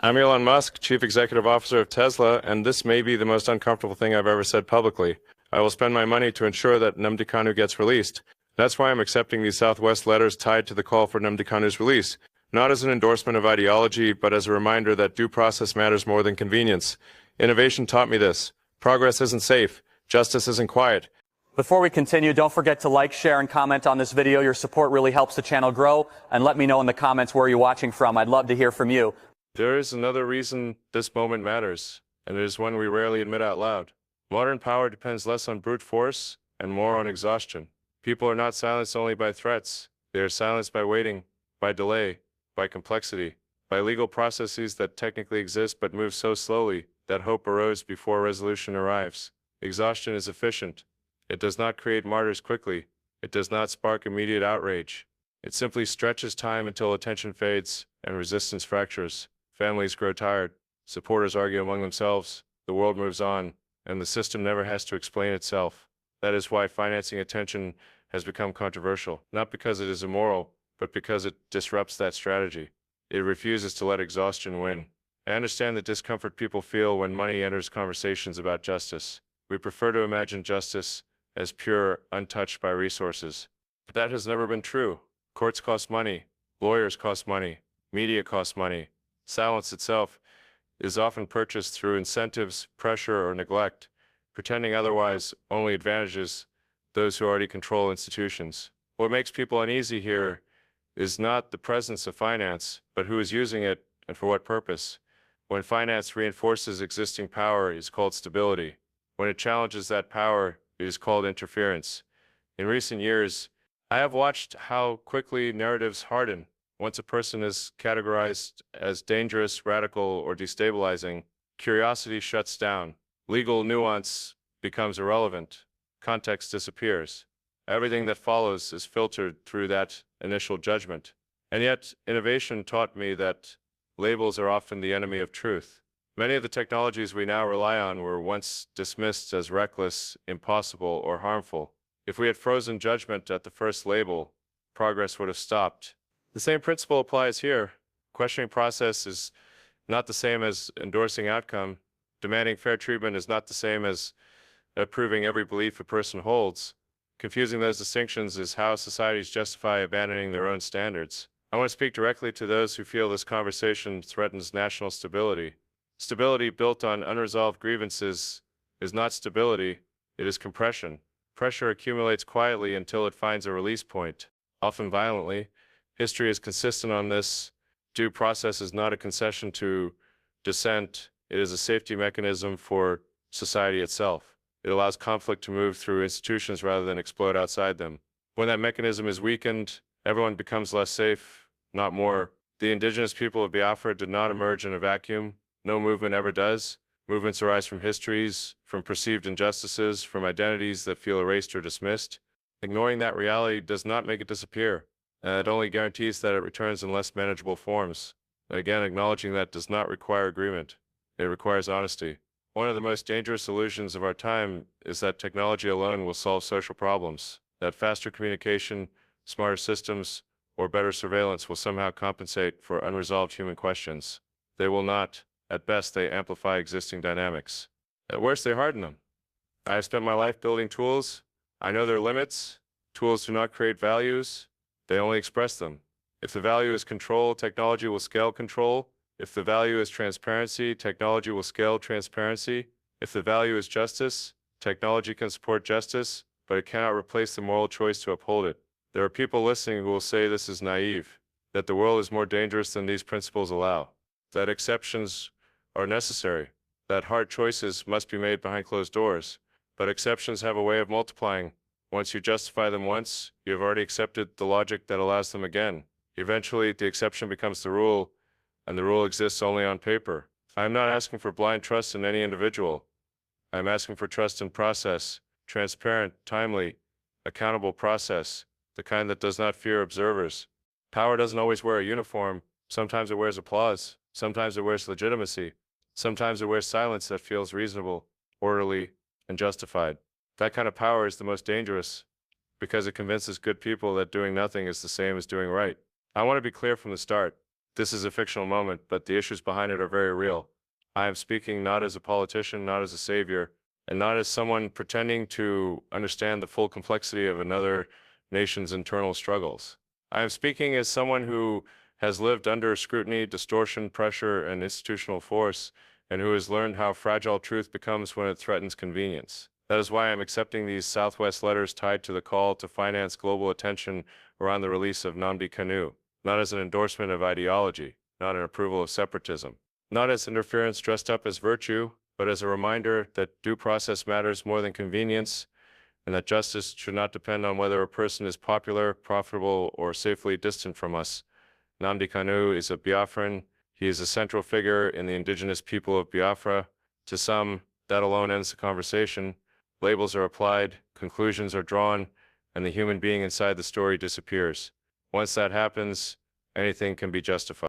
I'm Elon Musk, Chief Executive Officer of Tesla, and this may be the most uncomfortable thing I've ever said publicly. I will spend my money to ensure that Nnamdi Kanu gets released. That's why I'm accepting these Southwest letters tied to the call for Nnamdi Kanu's release, not as an endorsement of ideology, but as a reminder that due process matters more than convenience. Innovation taught me this. Progress isn't safe. Justice isn't quiet. Before we continue, don't forget to like, share, and comment on this video. Your support really helps the channel grow. And let me know in the comments where you're watching from. I'd love to hear from you. There is another reason this moment matters, and it is one we rarely admit out loud. Modern power depends less on brute force and more on exhaustion. People are not silenced only by threats. They are silenced by waiting, by delay, by complexity, by legal processes that technically exist but move so slowly that hope erodes before resolution arrives. Exhaustion is efficient. It does not create martyrs quickly. It does not spark immediate outrage. It simply stretches time until attention fades and resistance fractures. Families grow tired. Supporters argue among themselves. The world moves on, and the system never has to explain itself. That is why financing attention has become controversial, not because it is immoral, but because it disrupts that strategy. It refuses to let exhaustion win. I understand the discomfort people feel when money enters conversations about justice. We prefer to imagine justice as pure, untouched by resources. But that has never been true. Courts cost money. Lawyers cost money. Media costs money. Silence itself is often purchased through incentives, pressure, or neglect. Pretending otherwise only advantages those who already control institutions. What makes people uneasy here is not the presence of finance, but who is using it and for what purpose. When finance reinforces existing power, it is called stability. When it challenges that power, it is called interference. In recent years, I have watched how quickly narratives harden. Once a person is categorized as dangerous, radical, or destabilizing, curiosity shuts down. Legal nuance becomes irrelevant. Context disappears. Everything that follows is filtered through that initial judgment. And yet, innovation taught me that labels are often the enemy of truth. Many of the technologies we now rely on were once dismissed as reckless, impossible, or harmful. If we had frozen judgment at the first label, progress would have stopped. The same principle applies here. Questioning process is not the same as endorsing outcome. Demanding fair treatment is not the same as approving every belief a person holds. Confusing those distinctions is how societies justify abandoning their own standards. I want to speak directly to those who feel this conversation threatens national stability. Stability built on unresolved grievances is not stability, it is compression. Pressure accumulates quietly until it finds a release point, often violently. History is consistent on this. Due process is not a concession to dissent. It is a safety mechanism for society itself. It allows conflict to move through institutions rather than explode outside them. When that mechanism is weakened, everyone becomes less safe, not more. The indigenous people of Biafra did not emerge in a vacuum. No movement ever does. Movements arise from histories, from perceived injustices, from identities that feel erased or dismissed. Ignoring that reality does not make it disappear. It only guarantees that it returns in less manageable forms. Again, acknowledging that does not require agreement. It requires honesty. One of the most dangerous illusions of our time is that technology alone will solve social problems, that faster communication, smarter systems, or better surveillance will somehow compensate for unresolved human questions. They will not. At best, they amplify existing dynamics. At worst, they harden them. I have spent my life building tools. I know their limits. Tools do not create values. They only express them. If the value is control, technology will scale control. If the value is transparency, technology will scale transparency. If the value is justice, technology can support justice, but it cannot replace the moral choice to uphold it. There are people listening who will say this is naive, that the world is more dangerous than these principles allow, that exceptions are necessary, that hard choices must be made behind closed doors, but exceptions have a way of multiplying. Once you justify them once, you have already accepted the logic that allows them again. Eventually, the exception becomes the rule, and the rule exists only on paper. I am not asking for blind trust in any individual. I am asking for trust in process, transparent, timely, accountable process, the kind that does not fear observers. Power doesn't always wear a uniform. Sometimes it wears applause. Sometimes it wears legitimacy. Sometimes it wears silence that feels reasonable, orderly, and justified. That kind of power is the most dangerous because it convinces good people that doing nothing is the same as doing right. I want to be clear from the start. This is a fictional moment, but the issues behind it are very real. I am speaking not as a politician, not as a savior, and not as someone pretending to understand the full complexity of another nation's internal struggles. I am speaking as someone who has lived under scrutiny, distortion, pressure, and institutional force, and who has learned how fragile truth becomes when it threatens convenience. That is why I'm accepting these Southwest letters tied to the call to finance global attention around the release of Nnamdi Kanu, not as an endorsement of ideology, not an approval of separatism, not as interference dressed up as virtue, but as a reminder that due process matters more than convenience, and that justice should not depend on whether a person is popular, profitable, or safely distant from us. Nnamdi Kanu is a Biafran. He is a central figure in the Indigenous People of Biafra. To some, that alone ends the conversation. Labels are applied, conclusions are drawn, and the human being inside the story disappears. Once that happens, anything can be justified.